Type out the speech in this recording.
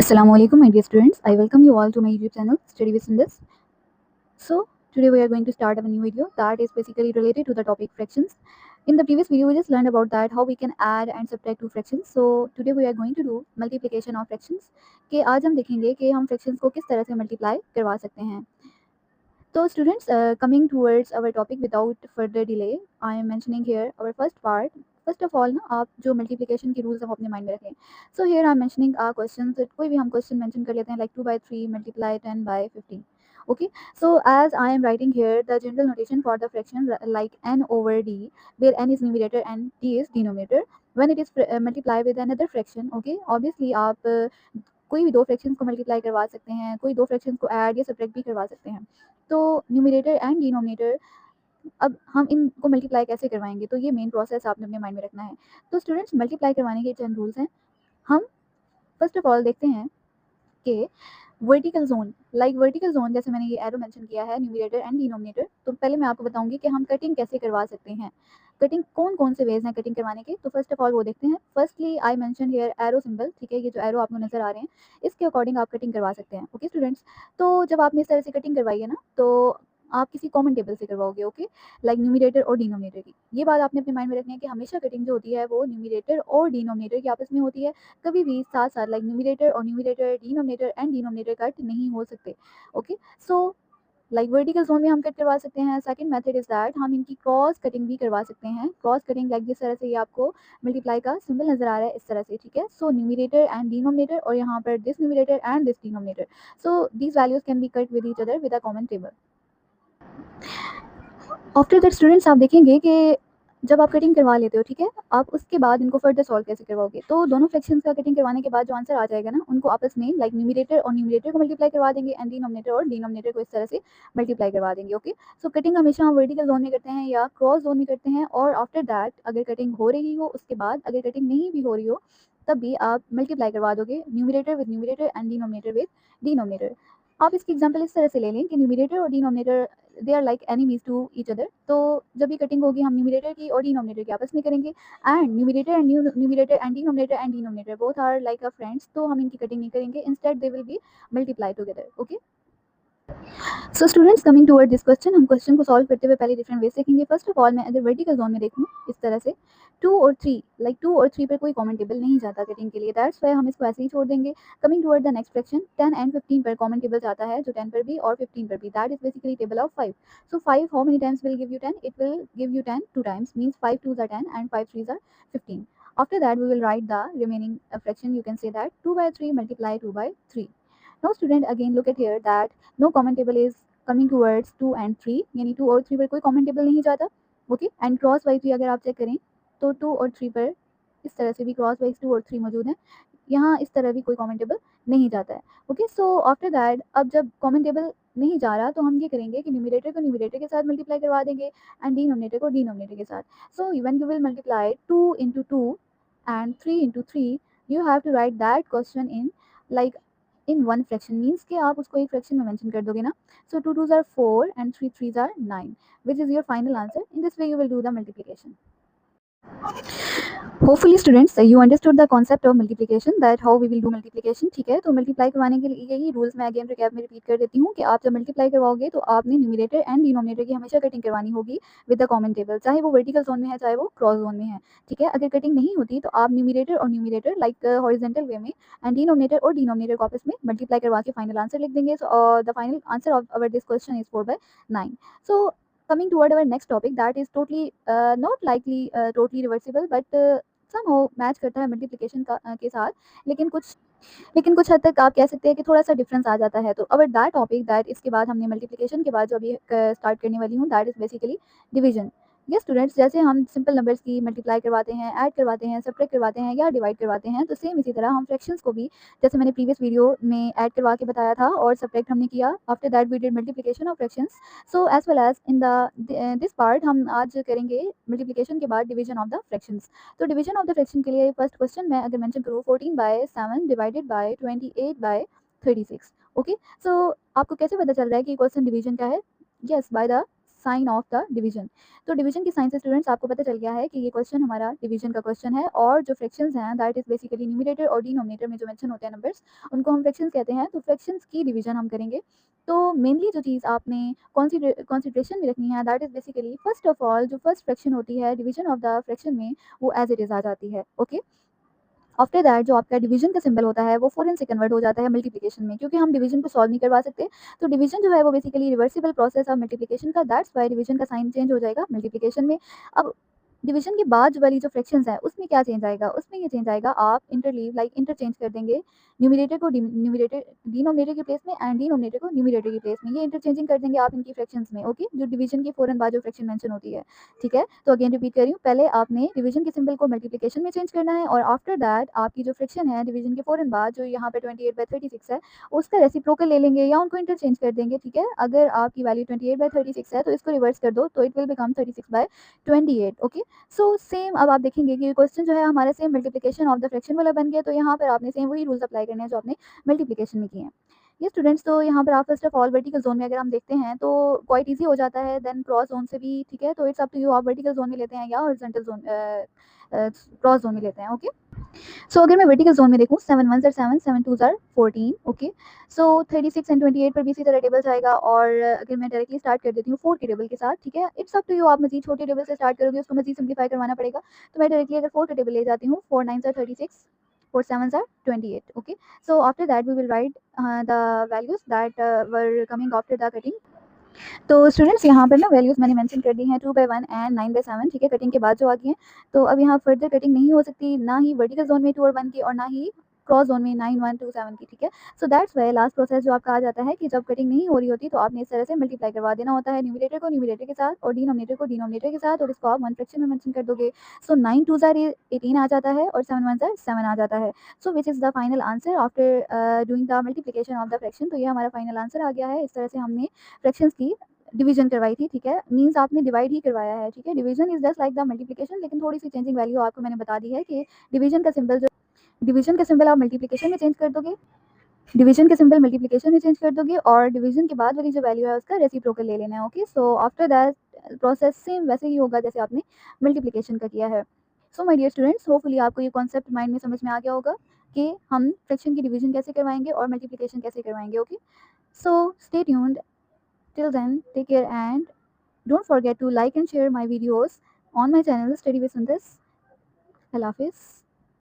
Assalamualaikum, my dear students. I welcome you all to my YouTube channel, Study with Sindhis. So, today we are going to start a new video that is basically related to the topic fractions. In the previous video, we just learned about that how we can add and subtract two fractions. So, today we are going to do multiplication of fractions. कि आज हम देखेंगे कि हम fractions को किस तरह से multiply करवा सकते हैं. So, students, coming towards our topic without further delay, I am mentioning here our first part. First of all ना आप जो मल्टीप्लिकेशन के रूल्स हम अपने माइंड में रखें. So here I am mentioning a question. कोई भी हम क्वेश्चन मेंशन कर लेते हैं like 2/3 multiply 10/15. Okay, so as I am writing here the general notation for the fraction like n over d, where n is numerator and d is denominator, when it is multiplied with another fraction. Okay, obviously आप कोई भी दो fractions को multiply करवा सकते हैं, कोई दो फ्रैक्शंस को ऐड या सब्ट्रैक्ट भी करवा सकते हैं. तो न्यूमरेटर एंड डिनोमिनेटर, अब हम इनको मल्टीप्लाई कैसे करवाएंगे, तो ये मेन प्रोसेस आपने अपने माइंड में रखना है. तो स्टूडेंट्स, मल्टीप्लाई करवाने के चंद रूल्स हैं. हम फर्स्ट ऑफ ऑल देखते हैं कि vertical zone, like vertical zone जैसे मैंने ये एरो मेंशन किया है न्यूमरेटर एंड डिनोमिनेटर. तो पहले मैं आपको बताऊंगी कि हम कटिंग कैसे करवा सकते हैं. कटिंग कौन कौन से वेज हैं कटिंग करवाने के, तो फर्स्ट ऑफ ऑल वो देखते हैं. Firstly I mention here arrow symbol. ठीक है, ये जो एरो आपको नजर आ रहे हैं इसके अकॉर्डिंग आप कटिंग करवा सकते हैं. ओके स्टूडेंट्स, तो जब आपने इस तरह से कटिंग करवाई है ना, तो आप किसी कॉमन टेबल से करवाओगे. ओके, लाइक न्यूमरेटर और डिनोमिनेटर की. ये बात आपने अपने माइंड में रखनी है कि हमेशा कटिंग जो होती है वो न्यूमरेटर और डिनोमिनेटर की आपस में होती है. कभी भी साथ साथ लाइक न्यूमरेटर और numerator, denominator and denominator cut नहीं हो सकते. Okay, so like vertical zone में हम कट करवा सकते हैं. सेकंड मेथड इज दैट हम इनकी क्रॉस कटिंग भी करवा सकते हैं. क्रॉस कटिंग लाइक जिस तरह से ये आपको मल्टीप्लाई का सिंबल नजर आ रहा है इस तरह से. ठीक है, सो न्यूमरेटर एंड डिनोमिनेटर, और यहाँ पर this numerator and this denominator. So these values can be cut with each other with a common table. After that students, आप देखेंगे कि जब आप कटिंग करवा लेते हो, ठीक है, आप उसके बाद इनको फर्दर सॉल्व कैसे करवाओगे. तो दोनों फ्रैक्शंस का कटिंग करवाने के बाद जो आंसर आ जाएगा ना, उनको आपस में लाइक न्यूमरेटर और न्यूमरेटर को मल्टीप्लाई करवा देंगे एंड डिनोमिनेटर और डिनोमिनेटर को इस तरह से मल्टीप्लाई करवा देंगे. ओके, सो कटिंग हमेशा हम वर्टिकल जोन में करते हैं या क्रॉस जोन में करते हैं. और आफ्टर दैट अगर कटिंग हो रही हो, उसके बाद अगर कटिंग नहीं भी हो रही हो, तब भी आप मल्टीप्लाई करवा दोगे numerator with numerator and denominator with denominator. आप इसकी एग्जांपल इस तरह से ले लें कि न्यूमरेटर और denominator they are like enemies to each other. तो जब भी कटिंग होगी हम न्यूमरेटर की और डिनोमिनेटर की आपस में करेंगे. And numerator and denominator both are like a friends, तो हम इनकी कटिंग नहीं करेंगे. Instead they will be multiply together. Okay, so students, coming toward this question, हम क्वेश्चन को सॉल्व करते हुए पहले डिफरेंट वे सीखेंगे. फर्स्ट ऑफ ऑल मैं अगर वर्टिकल जोन में देखूँ इस तरह से 2 और 3, लाइक 2 और 3 पर कोई कॉमन टेबल नहीं जाता कटिंग के लिए. दैट्स वाई हम इसको ऐसे ही छोड़ देंगे. Coming toward the next fraction 10 and 15 पर कॉमन टेबल जाता है, जो 10 पर भी और 15 पर भी. That is basically table of 5. So 5 how many times will give you 10? It will give you 10 two times, means 5 2s are 10 and 5 3s are 15. After that we will write the remaining fraction. You can say that 2/3 multiply 2/3. Now student, again look at here that no common table is coming towards 2 and 3, यानी 2 और 3 पर कोई common table नहीं जाता. Okay, and cross wise भी अगर आप check करें तो 2 और 3 पर इस तरह से भी क्रॉस वाइज 2 और 3 मौजूद हैं. यहाँ इस तरह भी कोई कॉमन टेबल नहीं जाता है. ओके, सो आफ्टर दैट अब जब कॉमन टेबल नहीं जा रहा तो हम ये करेंगे कि न्यूमरेटर को न्यूमरेटर के साथ मल्टीप्लाई करवा देंगे एंड डिनोमिनेटर को डिनोमिनेटर के साथ. So when you will multiply 2 into 2 and 3 into 3, you have to write that question in like in one fraction, means कि आप उसको एक फ्रैक्शन में मेंशन कर दोगे ना. So 2 2s are 4 and 3 3s are 9, which is your final answer. In this way you will do the multiplication. Hopefully students you understood the concept of multiplication, that how we will do multiplication. ठीक है, तो multiply करवाने के लिए यही rules मैं again recap में repeat कर देती हूँ कि आप जब मल्टीप्लाई करवाओगे तो आपने न्यूमरेटर एंड डिनोमिनेटर की हमेशा कटिंग करवानी होगी विद द कॉमन टेबल, चाहे वो वर्टिकल जोन में है चाहे वो क्रॉस जोन में है. ठीक है, अगर कटिंग नहीं होती तो आप न्यूमरेटर और न्यूमरेटर लाइक हॉरिजॉन्टल वे में एंड डिनोमिनेटर और डिनोमिनेटर को आपस में मल्टीप्लाई करवा के फाइनल आंसर लिख देंगे. So the final answer of our this question is 4/9. So coming toward our next topic, that is totally not likely totally reversible, but somehow match करता है मल्टीप्लिकेशन का के साथ, लेकिन कुछ हद तक आप कह सकते हैं कि थोड़ा सा डिफरेंस आ जाता है. तो अवर दैट टॉपिक दैट इसके बाद हमने मल्टीप्लिकेशन के बाद जो अभी स्टार्ट करने वाली हूँ, दैट इज बेसिकली डिवीजन. ये स्टूडेंट्स, जैसे हम सिंपल नंबर्स की मल्टीप्लाई करवाते हैं, ऐड करवाते हैं, सब्ट्रैक्ट करवाते हैं या डिवाइड करवाते हैं, तो सेम इसी तरह हम फ्रैक्शंस को भी, जैसे मैंने प्रीवियस वीडियो में ऐड करवा के बताया था और सब्ट्रैक्ट हमने किया. After that we did multiplication of fractions. So as well as in the this part हम आज करेंगे मल्टीप्लिकेशन के बाद डिवीजन ऑफ द फ्रैक्शंस. तो डिवीजन ऑफ द फ्रैक्शन के लिए फर्स्ट क्वेश्चन मैं अगर मेंशन करूँ 14/7 डिवाइडेड बाय 28/36. ओके, सो आपको कैसे पता चल रहा है कि क्वेश्चन डिवीजन का है? Yes, by the sign of the division. तो डिवीजन की साइन से स्टूडेंट्स आपको पता चल गया है कि ये क्वेश्चन हमारा डिवीजन का क्वेश्चन है, और जो फ्रैक्शंस हैं दैट इज बेसिकली न्यूमरेटर और डिनोमिनेटर में जो मेंशन होते हैं नंबर्स, उनको हम फ्रैक्शंस कहते हैं। तो फ्रैक्शंस की डिवीजन हम करेंगे। तो मेनली जो चीज़ आपने कॉन्सिडरेशन में रखनी है that is basically first of all जो फर्स्ट फ्रैक्शन होती है डिवीजन ऑफ द फ्रैक्शन में, वो एज इट इज आ जाती है। ओके, आफ्टर दैट जो आपका डिवीजन का सिंबल होता है वो फौरन से कन्वर्ट हो जाता है मल्टीप्लिकेशन में, क्योंकि हम डिवीजन को सॉल्व नहीं करवा सकते। तो डिवीजन जो है वो basically reversible process of multiplication का, दैट्स वाई डिवीजन का साइन चेंज हो जाएगा मल्टीप्लिकेशन में। अब डिवीजन के बाद वाली जो फ्रैक्शंस है उसमें क्या चेंज आएगा, उसमें ये चेंज आएगा, आप इंटरलीव लाइक इंटरचेंज कर देंगे न्यूमरेटर को न्यूमरेटर डिनोमिनेटर के प्लेस में एंड डिनोमिनेटर को न्यूमरेटर के प्लेस में, ये इंटरचेंजिंग कर देंगे आप इनकी फ्रैक्शंस में। ओके, जो डिवीजन के फौरन बाद जो फ्रैक्शन मेंशन होती है। ठीक है, तो अगेन रिपीट कर रही हूँ, पहले आपने डिवीजन के सिंबल को मल्टीप्लिकेशन में चेंज करना है, और आफ्टर दैट आपकी जो फ्रैक्शन है डिवीजन के फौरन बाद जो यहाँ पे 28/36 है उसका रेसिप्रोकल ले लेंगे या उनको इंटरचेंज कर देंगे। ठीक है, अगर आपकी वैल्यू 28/36 है तो इसको रिवर्स कर दो तो it will become 36/28। Okay, so same अब आप देखेंगे कि क्वेश्चन जो है हमारे same multiplication of the fraction वाला बन गया, तो यहाँ पर आपने सेम वही रूल्स अप्लाई करने हैं जो आपने मल्टीप्लिकेशन में किए हैं। ये स्टूडेंट्स, तो यहाँ पर आप first of all vertical zone में अगर हम देखते हैं तो क्वाइट इजी हो जाता है, देन क्रॉस जोन से भी। ठीक है, तो इट्स अप टू यू, आप वर्टिकल जोन में लेते हैं या हॉरिजॉन्टल जोन क्रॉस जोन में लेते हैं। ओके, सो अगर मैं वर्टिकल जोन में देखूँ 7 1 7 7 2 14। ओके, सो 36 एंड 28 पर भी इसी तरह टेबल जाएगा, और अगर मैं डायरेक्टली स्टार्ट कर देती हूँ 4 के टेबल के साथ। ठीक है, इट्स अप टू यू, आप मजीद छोटे टेबल से स्टार्ट करोगे उसको मजीद सिंप्लीफाई करवाना पड़ेगा। तो मैं डायरेक्टली अगर 4 का टेबल ले जाती हूँ, 4 9 36, 4 7 28। Okay, so after that we will write the values that were coming after the cutting. तो स्टूडेंट्स यहाँ पर ना वैल्यूज़ मैंने मेंशन कर दी हैं 2/1 एंड 9/7। ठीक है, कटिंग के बाद जो आ गई हैं, तो अब यहाँ फर्दर कटिंग नहीं हो सकती, ना ही वर्टिकल जोन में 2 और 1 की, और ना ही क्रॉस जोन में 9 1 2 7 की। ठीक है, so that's why last process जो आपका आ जाता है कि जब कटिंग नहीं हो रही होती तो आपने इस तरह से मल्टीप्लाई करवा देना होता है न्यूमरेटर को न्यूमरेटर के साथ और डिनोमिनेटर को डिनोमिनेटर के साथ, और इसको आप वन फ्रैक्शन में मेंशन कर दोगे। सो 9 2 18 आ जाता है और 7 1 7 आ जाता है। So which is the final answer after doing the multiplication of the fraction. तो ये हमारा फाइनल आंसर आ गया है। इस तरह से हमने फ्रैक्शंस की डिवीजन करवाई थी। ठीक है, मींस आपने डिवाइड ही करवाया है। ठीक है, division is just like the multiplication, लेकिन थोड़ी सी चेंजिंग वैल्यू आपको मैंने बता दी है कि डिवीजन का सिंबल आप मल्टीप्लिकेशन में चेंज कर दोगे, डिवीजन का सिंबल मल्टीप्लिकेशन में चेंज कर दोगे, और डिवीजन के बाद वाली जो वैल्यू है उसका रेसिप्रोकल ले लेना है। Okay, so after that process same वैसे ही होगा जैसे आपने मल्टीप्लिकेशन का किया है। So my dear students, hopefully आपको ये कॉन्सेप्ट माइंड में समझ में आ गया होगा कि हम फ्रैक्शन की डिवीजन कैसे करवाएंगे और मल्टीप्लिकेशन कैसे करवाएंगे। Okay, so stay tuned, till then take care, and don't forget to like and share my videos on my channel Study with Sundar. Allah Hafiz.